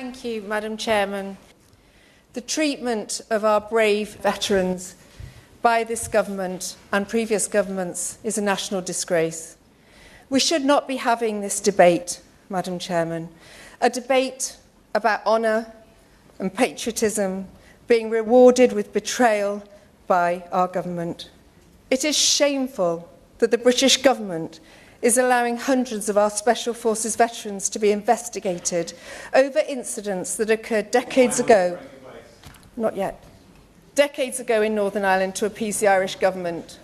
Thank you, Madam Chairman. The treatment of our brave veterans by this government and previous governments is a national disgrace. We should not be having this debate, Madam Chairman, a debate about honour and patriotism being rewarded with betrayal by our government. It is shameful that the British government is allowing hundreds of our Special Forces veterans to be investigated over incidents that occurred decades ago. Not yet. Decades ago in Northern Ireland to appease the Irish government.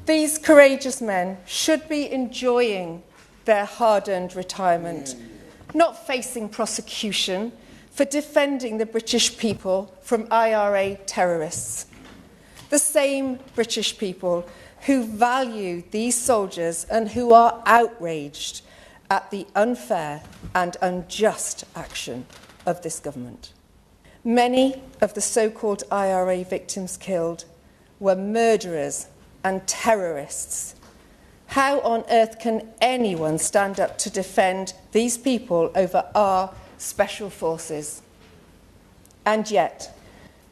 These courageous men should be enjoying their hard-earned retirement, not facing prosecution for defending the British people from IRA terrorists. The same British people who value these soldiers and who are outraged at the unfair and unjust action of this government. Many of the so-called IRA victims killed were murderers and terrorists. How on earth can anyone stand up to defend these people over our special forces? And yet,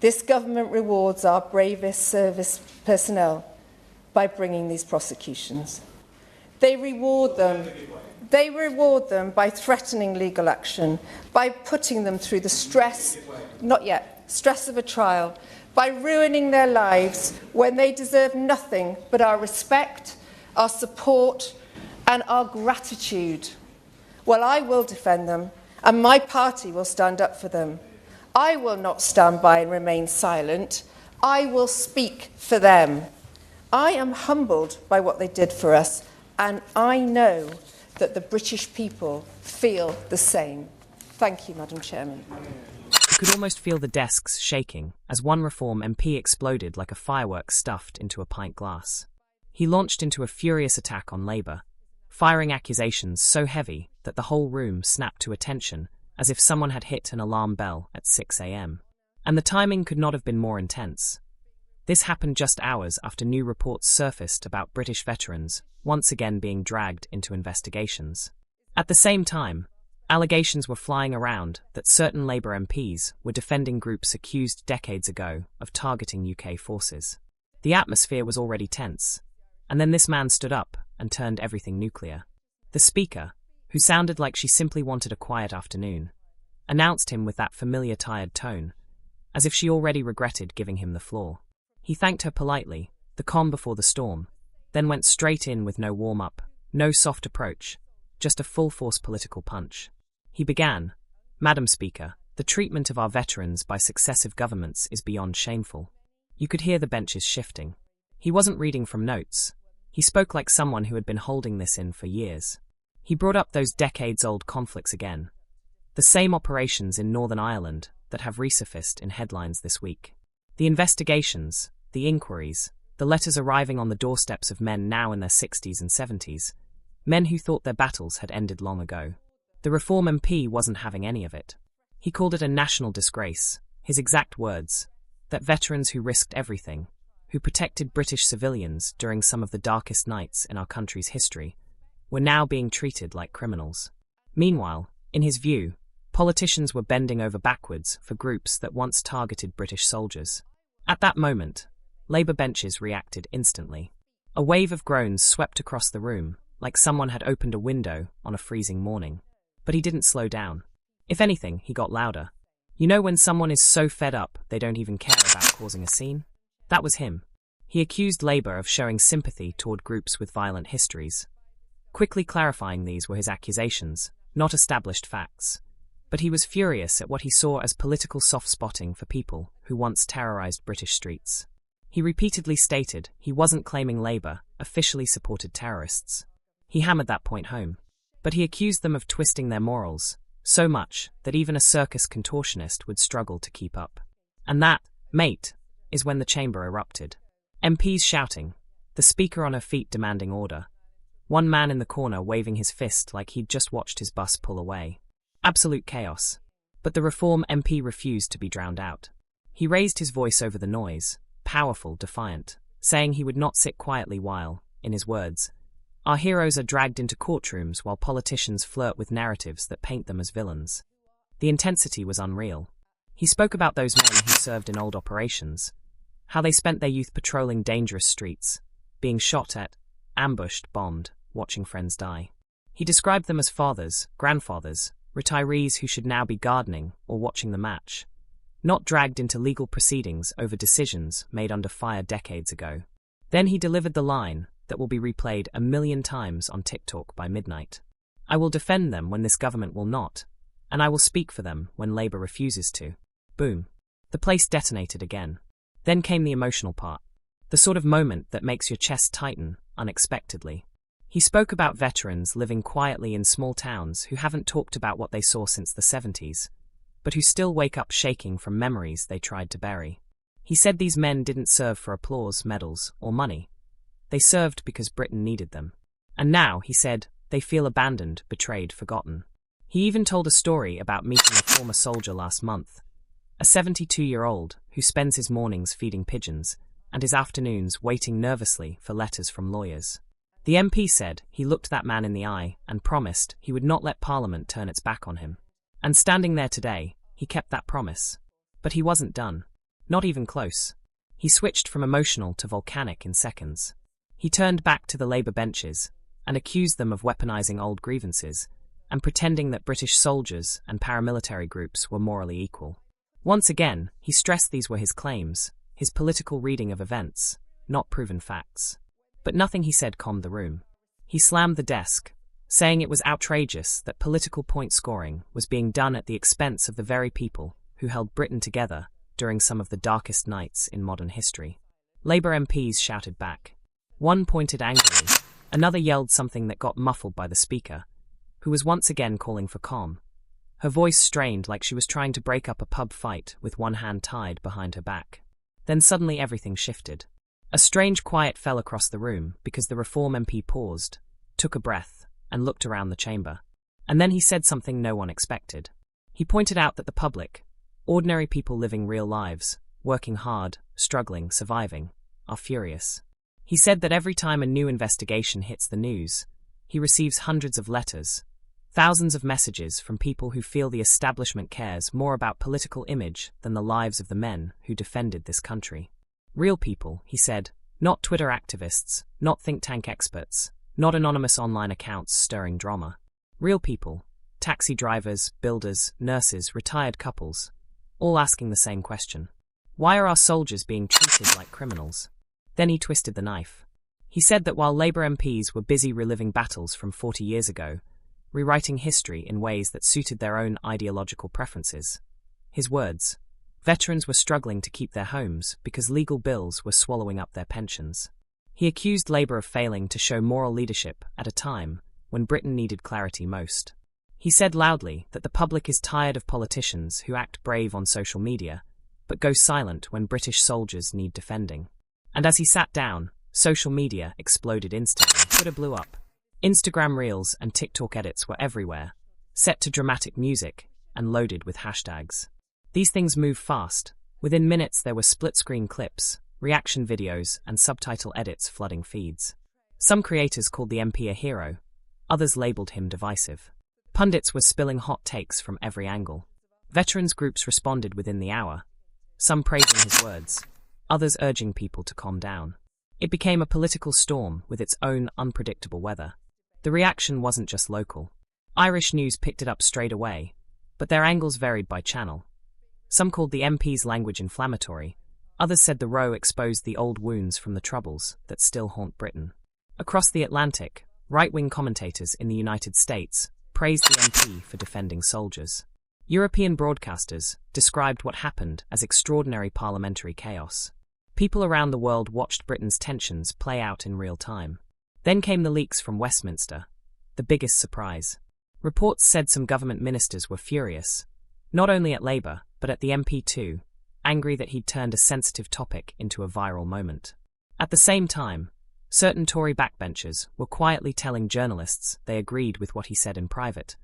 this government rewards our bravest service personnel by bringing these prosecutions. They reward them by threatening legal action, by putting them through the stress of a trial, by ruining their lives when they deserve nothing but our respect, our support, and our gratitude. Well, I will defend them, and my party will stand up for them. I will not stand by and remain silent. I will speak for them. I am humbled by what they did for us, and I know that the British people feel the same. Thank you, Madam Chairman. You could almost feel the desks shaking as one Reform MP exploded like a firework stuffed into a pint glass. He launched into a furious attack on Labour, firing accusations so heavy that the whole room snapped to attention as if someone had hit an alarm bell at 6 a.m. And the timing could not have been more intense. This happened just hours after new reports surfaced about British veterans once again being dragged into investigations. At the same time, allegations were flying around that certain Labour MPs were defending groups accused decades ago of targeting UK forces. The atmosphere was already tense, and then this man stood up and turned everything nuclear. The Speaker, who sounded like she simply wanted a quiet afternoon, announced him with that familiar tired tone, as if she already regretted giving him the floor. He thanked her politely, the calm before the storm, then went straight in with no warm-up, no soft approach, just a full-force political punch. He began, "Madam Speaker, the treatment of our veterans by successive governments is beyond shameful." You could hear the benches shifting. He wasn't reading from notes. He spoke like someone who had been holding this in for years. He brought up those decades-old conflicts again. The same operations in Northern Ireland that have resurfaced in headlines this week. The investigations, the inquiries, the letters arriving on the doorsteps of men now in their 60s and 70s, men who thought their battles had ended long ago. The Reform MP wasn't having any of it. He called it a national disgrace, his exact words, that veterans who risked everything, who protected British civilians during some of the darkest nights in our country's history, were now being treated like criminals. Meanwhile, in his view, politicians were bending over backwards for groups that once targeted British soldiers. At that moment, Labour benches reacted instantly. A wave of groans swept across the room, like someone had opened a window on a freezing morning. But he didn't slow down. If anything, he got louder. You know when someone is so fed up they don't even care about causing a scene? That was him. He accused Labour of showing sympathy toward groups with violent histories. Quickly clarifying these were his accusations, not established facts. But he was furious at what he saw as political soft-spotting for people who once terrorised British streets. He repeatedly stated he wasn't claiming Labour officially supported terrorists. He hammered that point home. But he accused them of twisting their morals, so much that even a circus contortionist would struggle to keep up. And that, mate, is when the chamber erupted. MPs shouting, the Speaker on her feet demanding order. One man in the corner waving his fist like he'd just watched his bus pull away. Absolute chaos. But the Reform MP refused to be drowned out. He raised his voice over the noise, powerful, defiant, saying he would not sit quietly while, in his words, our heroes are dragged into courtrooms while politicians flirt with narratives that paint them as villains. The intensity was unreal. He spoke about those men who served in old operations, how they spent their youth patrolling dangerous streets, being shot at, ambushed, bombed, watching friends die. He described them as fathers, grandfathers, retirees who should now be gardening or watching the match, not dragged into legal proceedings over decisions made under fire decades ago. Then he delivered the line that will be replayed 1 million times on TikTok by midnight. I will defend them when this government will not, and I will speak for them when Labour refuses to. Boom. The place detonated again. Then came the emotional part. The sort of moment that makes your chest tighten unexpectedly. He spoke about veterans living quietly in small towns who haven't talked about what they saw since the 70s, but who still wake up shaking from memories they tried to bury. He said these men didn't serve for applause, medals, or money. They served because Britain needed them. And now, he said, they feel abandoned, betrayed, forgotten. He even told a story about meeting a former soldier last month, a 72-year-old who spends his mornings feeding pigeons and his afternoons waiting nervously for letters from lawyers. The MP said he looked that man in the eye and promised he would not let Parliament turn its back on him. And standing there today, he kept that promise. But he wasn't done. Not even close. He switched from emotional to volcanic in seconds. He turned back to the Labour benches and accused them of weaponising old grievances and pretending that British soldiers and paramilitary groups were morally equal. Once again, he stressed these were his claims, his political reading of events, not proven facts. But nothing he said calmed the room. He slammed the desk, saying it was outrageous that political point scoring was being done at the expense of the very people who held Britain together during some of the darkest nights in modern history. Labour MPs shouted back. One pointed angrily, another yelled something that got muffled by the Speaker, who was once again calling for calm. Her voice strained like she was trying to break up a pub fight with one hand tied behind her back. Then suddenly everything shifted. A strange quiet fell across the room because the Reform MP paused, took a breath, and looked around the chamber. And then he said something no one expected. He pointed out that the public, ordinary people living real lives, working hard, struggling, surviving, are furious. He said that every time a new investigation hits the news, he receives hundreds of letters, thousands of messages from people who feel the establishment cares more about political image than the lives of the men who defended this country. Real people, he said, not Twitter activists, not think tank experts, not anonymous online accounts stirring drama. Real people, taxi drivers, builders, nurses, retired couples, all asking the same question. Why are our soldiers being treated like criminals? Then he twisted the knife. He said that while Labour MPs were busy reliving battles from 40 years ago, rewriting history in ways that suited their own ideological preferences. His words, veterans were struggling to keep their homes because legal bills were swallowing up their pensions. He accused Labour of failing to show moral leadership at a time when Britain needed clarity most. He said loudly that the public is tired of politicians who act brave on social media, but go silent when British soldiers need defending. And as he sat down, social media exploded instantly. Twitter blew up. Instagram Reels and TikTok edits were everywhere, set to dramatic music and loaded with hashtags. These things move fast. Within minutes there were split-screen clips, reaction videos, and subtitle edits flooding feeds. Some creators called the MP a hero, others labelled him divisive. Pundits were spilling hot takes from every angle. Veterans groups responded within the hour, some praising his words, others urging people to calm down. It became a political storm with its own unpredictable weather. The reaction wasn't just local. Irish news picked it up straight away, but their angles varied by channel. Some called the MP's language inflammatory, others said the row exposed the old wounds from the troubles that still haunt Britain. Across the Atlantic, right-wing commentators in the United States praised the MP for defending soldiers. European broadcasters described what happened as extraordinary parliamentary chaos. People around the world watched Britain's tensions play out in real time. Then came the leaks from Westminster, the biggest surprise. Reports said some government ministers were furious, not only at Labour, but at the MP too, angry that he'd turned a sensitive topic into a viral moment. At the same time, certain Tory backbenchers were quietly telling journalists they agreed with what he said in private,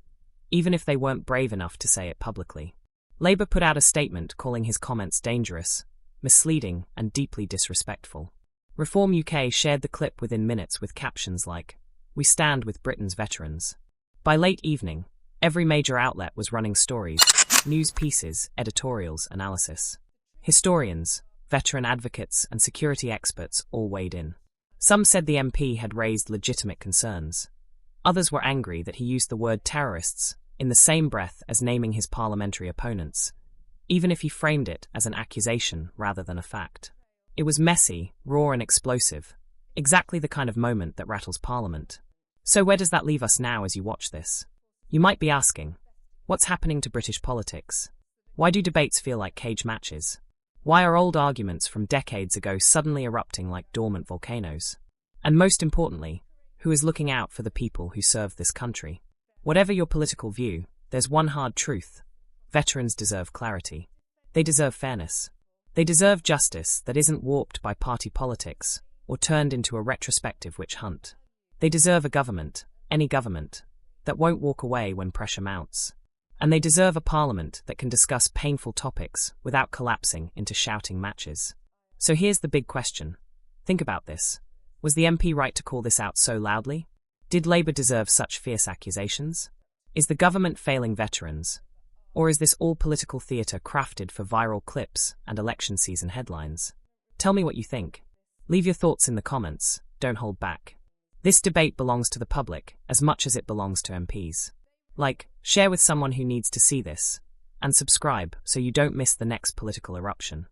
even if they weren't brave enough to say it publicly. Labour put out a statement calling his comments dangerous, misleading, and deeply disrespectful. Reform UK shared the clip within minutes with captions like, "We stand with Britain's veterans." By late evening, Every major outlet was running stories, news pieces, editorials, analysis. Historians, veteran advocates, and security experts all weighed in. Some said the MP had raised legitimate concerns. Others were angry that he used the word terrorists in the same breath as naming his parliamentary opponents, even if he framed it as an accusation rather than a fact. It was messy, raw, and explosive, exactly the kind of moment that rattles Parliament. So where does that leave us now as you watch this? You might be asking, what's happening to British politics? Why do debates feel like cage matches? Why are old arguments from decades ago suddenly erupting like dormant volcanoes? And most importantly, who is looking out for the people who serve this country? Whatever your political view, there's one hard truth. Veterans deserve clarity. They deserve fairness. They deserve justice that isn't warped by party politics or turned into a retrospective witch hunt. They deserve a government, any government, that won't walk away when pressure mounts. And they deserve a parliament that can discuss painful topics without collapsing into shouting matches. So here's the big question. Think about this. Was the MP right to call this out so loudly? Did Labour deserve such fierce accusations? Is the government failing veterans? Or is this all political theatre crafted for viral clips and election season headlines? Tell me what you think. Leave your thoughts in the comments. Don't hold back. This debate belongs to the public as much as it belongs to MPs. Like, share with someone who needs to see this, and subscribe so you don't miss the next political eruption.